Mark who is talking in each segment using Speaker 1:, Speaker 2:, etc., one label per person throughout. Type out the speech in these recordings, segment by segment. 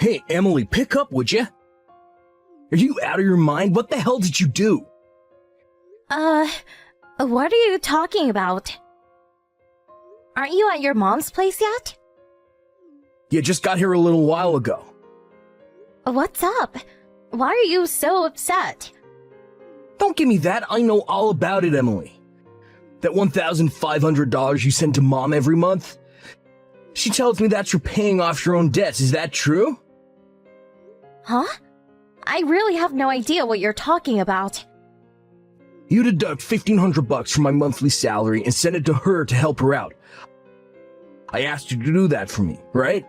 Speaker 1: Hey, Emily, pick up, would you? Are you out of your mind? What the hell did you do?
Speaker 2: What are you talking about? Aren't you at your mom's place yet?
Speaker 1: You just got here a little while ago.
Speaker 2: What's up? Why are you so upset?
Speaker 1: Don't give me that. I know all about it, Emily. That $1,500 you send to Mom every month? She tells me that's for paying off your own debts. Is that true?
Speaker 2: Huh? I really have no idea what you're talking about.
Speaker 1: You deduct $1,500 from my monthly salary and send it to her to help her out. I asked you to do that for me, right?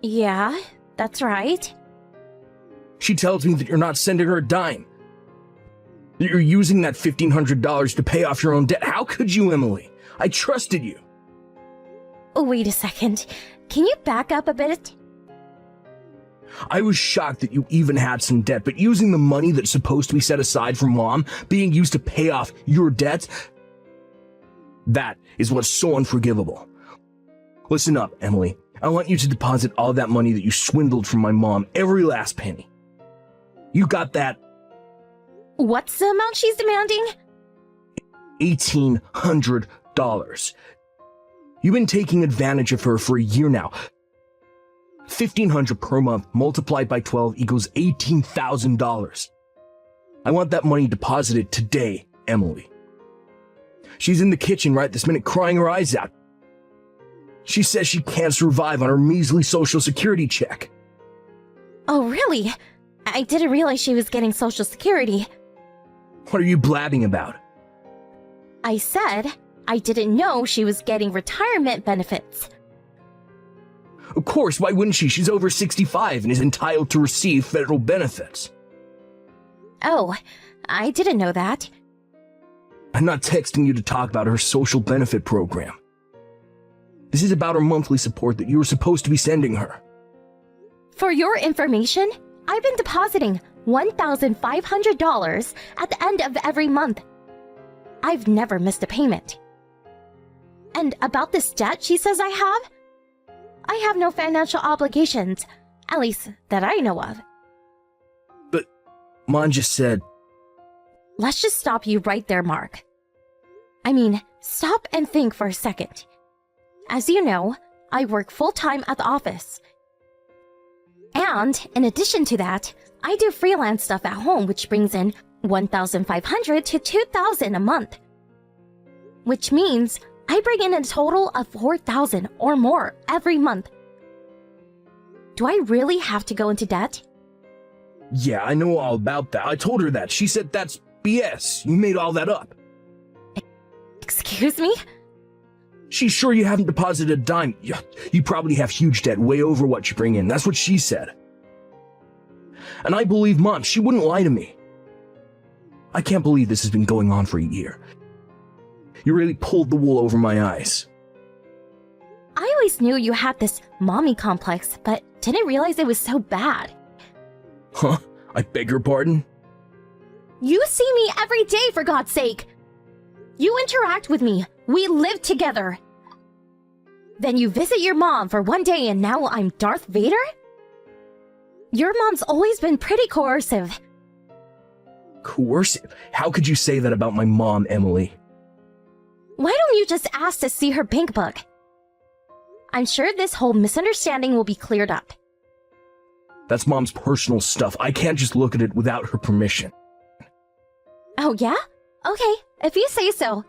Speaker 2: Yeah, that's right.
Speaker 1: She tells me that you're not sending her a dime. That you're using that $1,500 to pay off your own debt. How could you, Emily? I trusted you.
Speaker 2: Wait a second. Can you back up a bit?
Speaker 1: I was shocked that you even had some debt, but using the money that's supposed to be set aside for Mom being used to pay off your debts, that is what's so unforgivable. Listen up, Emily. I want you to deposit all that money that you swindled from my mom, every last penny. You got that?
Speaker 2: What's the amount she's demanding?
Speaker 1: $1,800. You've been taking advantage of her for a year now. $1,500 per month multiplied by 12 equals $18,000. I want that money deposited today, Emily. She's in the kitchen right this minute crying her eyes out. She says she can't survive on her measly Social Security check.
Speaker 2: Oh, really? I didn't realize she was getting Social Security.
Speaker 1: What are you blabbing about?
Speaker 2: I said I didn't know she was getting retirement benefits.
Speaker 1: Of course, why wouldn't she? She's over 65 and is entitled to receive federal benefits.
Speaker 2: Oh, I didn't know that.
Speaker 1: I'm not texting you to talk about her social benefit program. This is about her monthly support that you were supposed to be sending her.
Speaker 2: For your information, I've been depositing $1,500 at the end of every month. I've never missed a payment. And about this debt she says I have no financial obligations, at least that I know of.
Speaker 1: But Mom just said...
Speaker 2: Let's just stop you right there, Mark. I mean, stop and think for a second. As you know, I work full-time at the office. And in addition to that, I do freelance stuff at home, which brings in $1,500 to $2,000 a month. Which means I bring in a total of $4,000 or more every month. Do I really have to go into debt?
Speaker 1: Yeah, I know all about that. I told her that. She said that's BS. You made all that up.
Speaker 2: Excuse me?
Speaker 1: She's sure you haven't deposited a dime. You probably have huge debt way over what you bring in. That's what she said. And I believe Mom. She wouldn't lie to me. I can't believe this has been going on for a year. You really pulled the wool over my eyes.
Speaker 2: I always knew you had this mommy complex, but didn't realize it was so bad.
Speaker 1: Huh? I beg your pardon?
Speaker 2: You see me every day, for God's sake! You interact with me. We live together. Then you visit your mom for one day and now I'm Darth Vader? Your mom's always been pretty coercive.
Speaker 1: Coercive? How could you say that about my mom, Emily?
Speaker 2: Why don't you just ask to see her bank book? I'm sure this whole misunderstanding will be cleared up.
Speaker 1: That's Mom's personal stuff. I can't just look at it without her permission.
Speaker 2: Oh yeah? Okay, if you say so.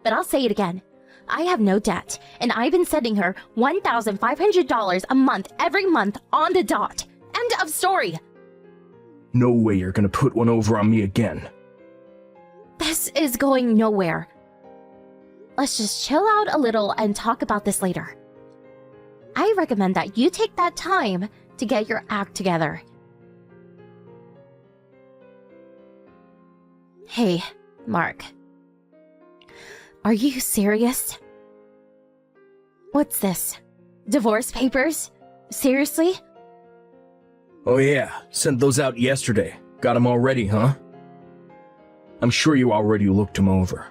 Speaker 2: But I'll say it again. I have no debt, and I've been sending her $1,500 a month every month on the dot. End of story.
Speaker 1: No way you're gonna put one over on me again.
Speaker 2: This is going nowhere. Let's just chill out a little and talk about this later. I recommend that you take that time to get your act together. Hey, Mark. Are you serious? What's this? Divorce papers? Seriously?
Speaker 1: Oh yeah, sent those out yesterday. Got them all ready, huh? I'm sure you already looked them over.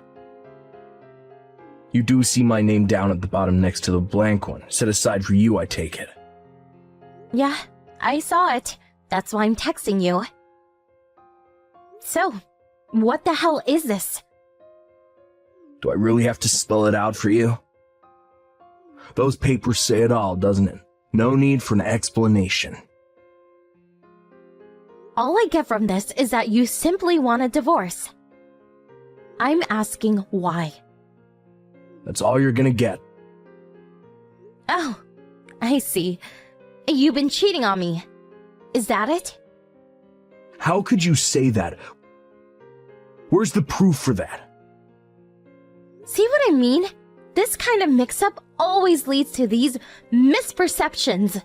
Speaker 1: You do see my name down at the bottom next to the blank one, set aside for you, I take it.
Speaker 2: Yeah, I saw it. That's why I'm texting you. So, what the hell is this?
Speaker 1: Do I really have to spell it out for you? Those papers say it all, doesn't it? No need for an explanation.
Speaker 2: All I get from this is that you simply want a divorce. I'm asking why.
Speaker 1: That's all you're gonna get.
Speaker 2: Oh, I see. You've been cheating on me. Is that it?
Speaker 1: How could you say that? Where's the proof for that?
Speaker 2: See what I mean? This kind of mix-up always leads to these misperceptions.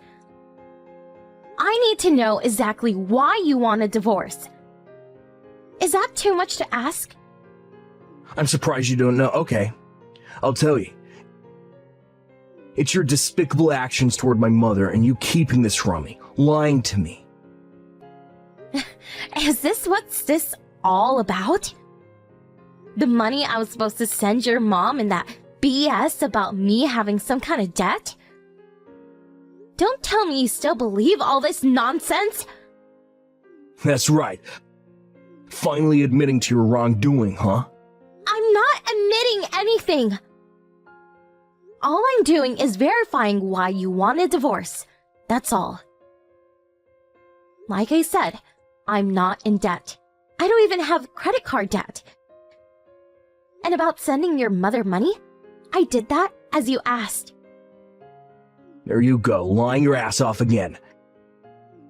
Speaker 2: I need to know exactly why you want a divorce. Is that too much to ask?
Speaker 1: I'm surprised you don't know. Okay, I'll tell you. It's your despicable actions toward my mother and you keeping this from me, lying to me.
Speaker 2: Is this what's this all about? The money I was supposed to send your mom and that BS about me having some kind of debt? Don't tell me you still believe all this nonsense.
Speaker 1: That's right. Finally admitting to your wrongdoing, huh?
Speaker 2: I'm not admitting anything. All I'm doing is verifying why you want a divorce. That's all. Like I said, I'm not in debt. I don't even have credit card debt. And about sending your mother money, I did that as you asked.
Speaker 1: There you go, lying your ass off again.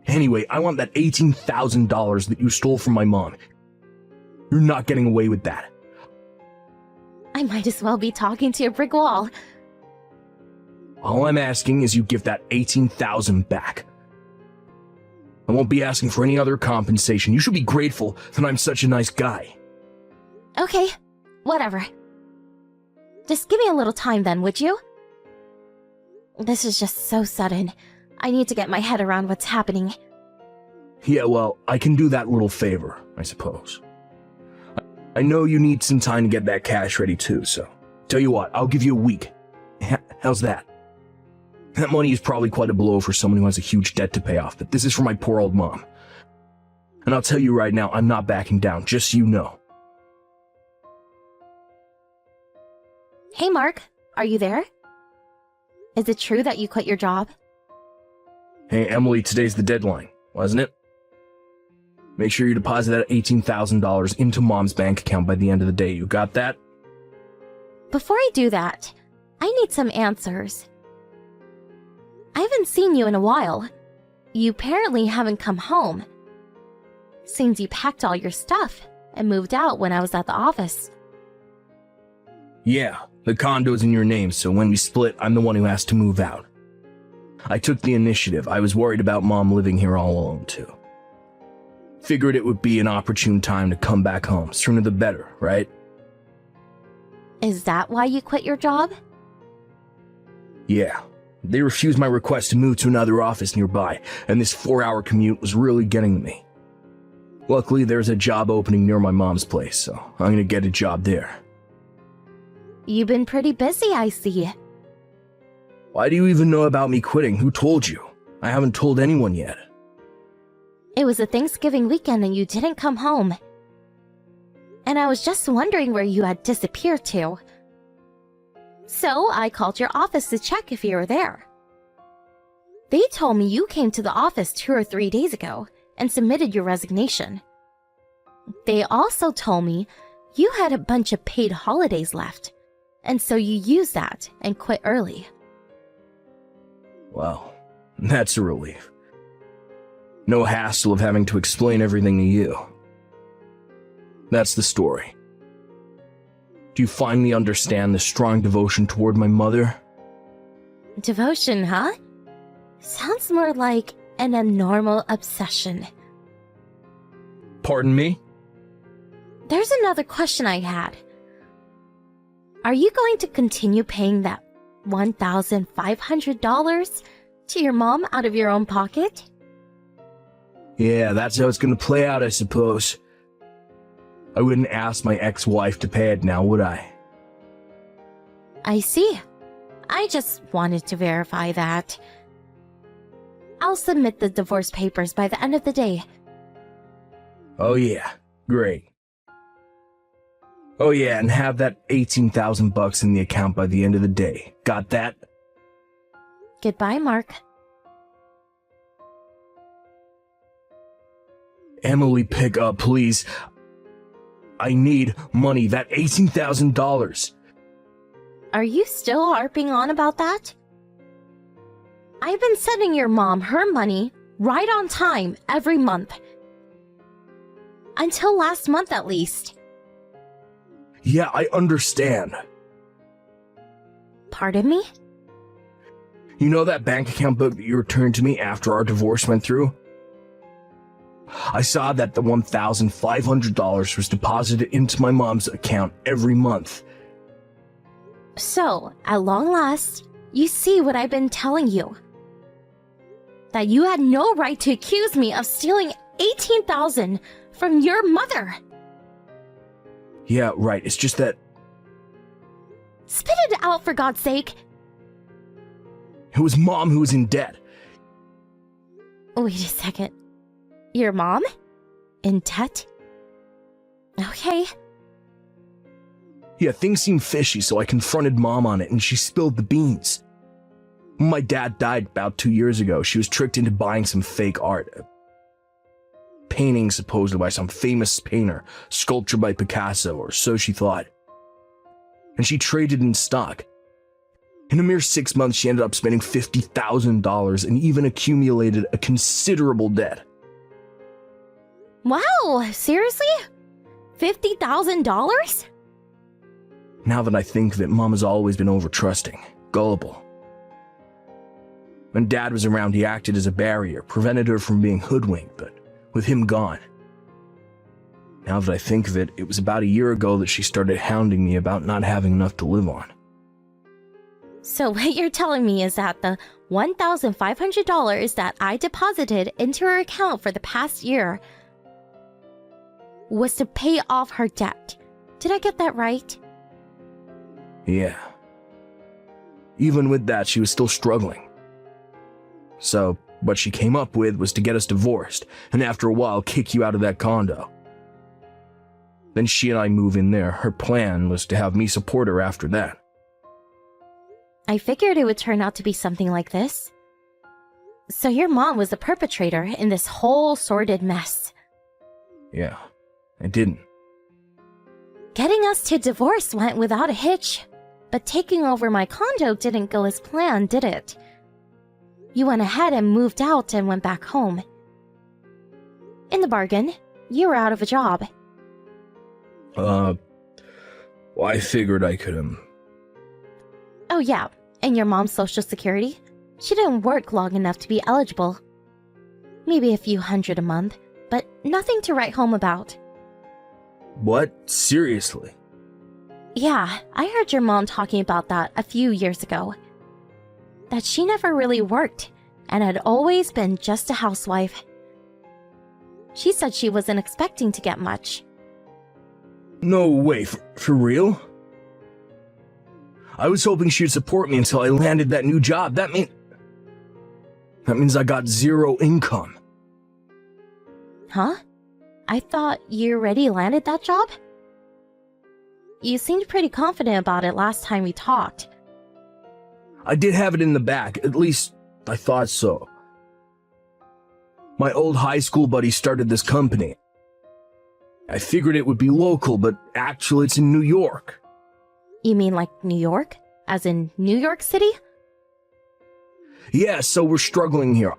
Speaker 1: Anyway, I want that $18,000 that you stole from my mom. You're not getting away with that.
Speaker 2: I might as well be talking to a brick wall.
Speaker 1: All I'm asking is you give that $18,000 back. I won't be asking for any other compensation. You should be grateful that I'm such a nice guy.
Speaker 2: Okay, whatever. Just give me a little time then, would you? This is just so sudden. I need to get my head around what's happening.
Speaker 1: Yeah, well, I can do that little favor, I suppose. I know you need some time to get that cash ready too, so tell you what, I'll give you a week. How's that? That money is probably quite a blow for someone who has a huge debt to pay off, but this is for my poor old mom. And I'll tell you right now, I'm not backing down, just so you know.
Speaker 2: Hey Mark, are you there? Is it true that you quit your job?
Speaker 1: Hey Emily, today's the deadline, wasn't it? Make sure you deposit that $18,000 into Mom's bank account by the end of the day. You got that?
Speaker 2: Before I do that, I need some answers. I haven't seen you in a while. You apparently haven't come home. Seems you packed all your stuff and moved out when I was at the office.
Speaker 1: Yeah, the condo's in your name, so when we split, I'm the one who has to move out. I took the initiative. I was worried about Mom living here all alone, too. Figured it would be an opportune time to come back home. Sooner the better, right?
Speaker 2: Is that why you quit your job?
Speaker 1: Yeah. They refused my request to move to another office nearby, and this 4-hour commute was really getting to me. Luckily, there's a job opening near my mom's place, so I'm gonna get a job there.
Speaker 2: You've been pretty busy, I see.
Speaker 1: Why do you even know about me quitting? Who told you? I haven't told anyone yet.
Speaker 2: It was a Thanksgiving weekend and you didn't come home. And I was just wondering where you had disappeared to. So I called your office to check if you were there. They told me you came to the office 2 or 3 days ago and submitted your resignation. They also told me you had a bunch of paid holidays left, and so you used that and quit early.
Speaker 1: Well, that's a relief. No hassle of having to explain everything to you. That's the story. Do you finally understand the strong devotion toward my mother?
Speaker 2: Devotion, huh? Sounds more like an abnormal obsession.
Speaker 1: Pardon me?
Speaker 2: There's another question I had. Are you going to continue paying that $1,500 to your mom out of your own pocket?
Speaker 1: Yeah, that's how it's gonna play out, I suppose. I wouldn't ask my ex-wife to pay it now, would I?
Speaker 2: I see. I just wanted to verify that. I'll submit the divorce papers by the end of the day.
Speaker 1: Oh yeah, great. Oh yeah, and have that 18,000 bucks in the account by the end of the day. Got that?
Speaker 2: Goodbye, Mark.
Speaker 1: Emily, pick up, please. I need money, that $18,000.
Speaker 2: Are you still harping on about that? I've been sending your mom her money right on time every month. Until last month at least.
Speaker 1: Yeah, I understand.
Speaker 2: Pardon me?
Speaker 1: You know that bank account book that you returned to me after our divorce went through? I saw that the $1,500 was deposited into my mom's account every month.
Speaker 2: So, at long last, you see what I've been telling you. That you had no right to accuse me of stealing $18,000 from your mother.
Speaker 1: Yeah, right, it's just that
Speaker 2: Spit it out, for God's sake.
Speaker 1: it was Mom who was in debt.
Speaker 2: Wait a second. Your mom? In debt? Okay.
Speaker 1: Yeah, things seemed fishy, so I confronted Mom on it and she spilled the beans. When my dad died about 2 years ago, she was tricked into buying some fake art. A painting supposedly by some famous painter, sculpture by Picasso, or so she thought. And she traded in stock. In a mere 6 months, she ended up spending $50,000 and even accumulated a considerable debt.
Speaker 2: Wow, seriously? $50,000?
Speaker 1: Now that I think of it, Mom has always been over-trusting, gullible. When Dad was around, he acted as a barrier, prevented her from being hoodwinked, but with him gone. Now that I think of it, it was about a year ago that she started hounding me about not having enough to live on.
Speaker 2: So what you're telling me is that the $1,500 that I deposited into her account for the past year was to pay off her debt. Did I get that right?
Speaker 1: Yeah. Even with that, she was still struggling. So, what she came up with was to get us divorced, and after a while kick you out of that condo. Then she and I move in there. Her plan was to have me support her after that.
Speaker 2: I figured it would turn out to be something like this. So your mom was the perpetrator in this whole sordid mess.
Speaker 1: Yeah, I didn't.
Speaker 2: Getting us to divorce went without a hitch, but taking over my condo didn't go as planned, did it? You went ahead and moved out and went back home. In the bargain, you were out of a job.
Speaker 1: Well, I figured I could,
Speaker 2: Oh yeah, and your mom's social security? She didn't work long enough to be eligible. Maybe a few hundred a month, but nothing to write home about.
Speaker 1: What? Seriously?
Speaker 2: Yeah, I heard your mom talking about that a few years ago. That she never really worked and had always been just a housewife. She said she wasn't expecting to get much.
Speaker 1: No way, for real? I was hoping she'd support me until I landed that new job. That means I got zero income.
Speaker 2: Huh? I thought you already landed that job? You seemed pretty confident about it last time we talked.
Speaker 1: I did have it in the back, at least I thought so. My old high school buddy started this company. I figured it would be local, but actually it's in New York.
Speaker 2: You mean like New York? As in New York City?
Speaker 1: Yeah, so we're struggling here.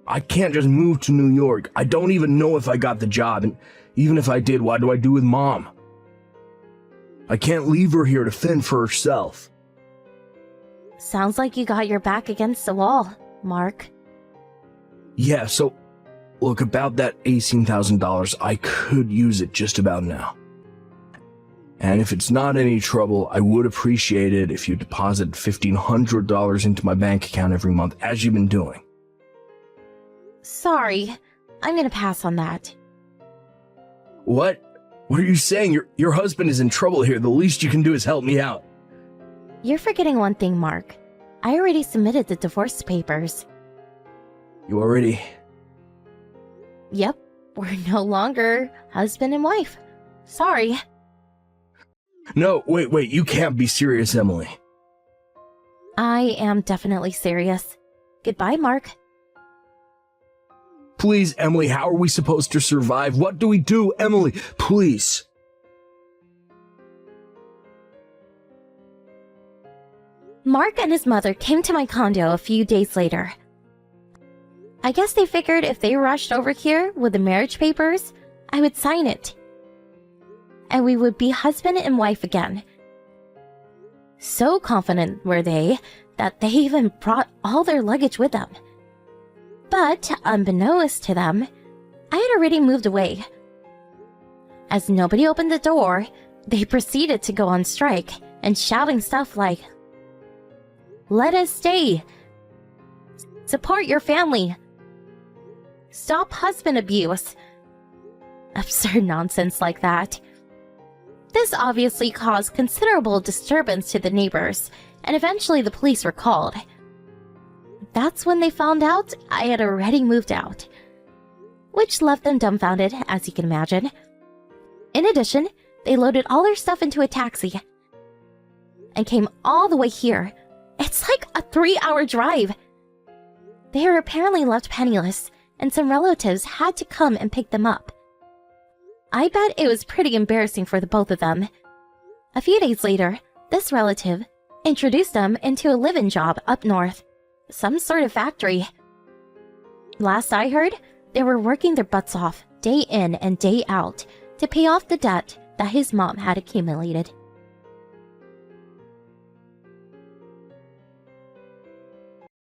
Speaker 1: I can't just move to New York. I don't even know if I got the job, and even if I did, what do I do with Mom? I can't leave her here to fend for herself.
Speaker 2: Sounds like you got your back against the wall, Mark.
Speaker 1: Yeah, so look, about that $18,000, I could use it just about now. And if it's not any trouble, I would appreciate it if you deposit $1,500 into my bank account every month, as you've been doing.
Speaker 2: Sorry, I'm gonna pass on that.
Speaker 1: What? What are you saying? Your husband is in trouble here. The least you can do is help me out.
Speaker 2: You're forgetting one thing, Mark. I already submitted the divorce papers.
Speaker 1: You already...
Speaker 2: Yep, we're no longer husband and wife. Sorry.
Speaker 1: No, wait, you can't be serious, Emily.
Speaker 2: I am definitely serious. Goodbye, Mark.
Speaker 1: Please, Emily, how are we supposed to survive? What do we do, Emily? Please.
Speaker 2: Mark and his mother came to my condo a few days later. I guess they figured if they rushed over here with the marriage papers, I would sign it. And we would be husband and wife again. So confident were they that they even brought all their luggage with them. But, unbeknownst to them, I had already moved away. As nobody opened the door, they proceeded to go on strike and shouting stuff like, "Let us stay! Support your family! Stop husband abuse!" Absurd nonsense like that. This obviously caused considerable disturbance to the neighbors, and eventually the police were called. That's when they found out I had already moved out, which left them dumbfounded, as you can imagine. In addition, they loaded all their stuff into a taxi and came all the way here. It's like a 3-hour drive. They were apparently left penniless, and some relatives had to come and pick them up. I bet it was pretty embarrassing for the both of them. A few days later, this relative introduced them into a live-in job up north, some sort of factory. Last I heard, they were working their butts off, day in and day out, to pay off the debt that his mom had accumulated.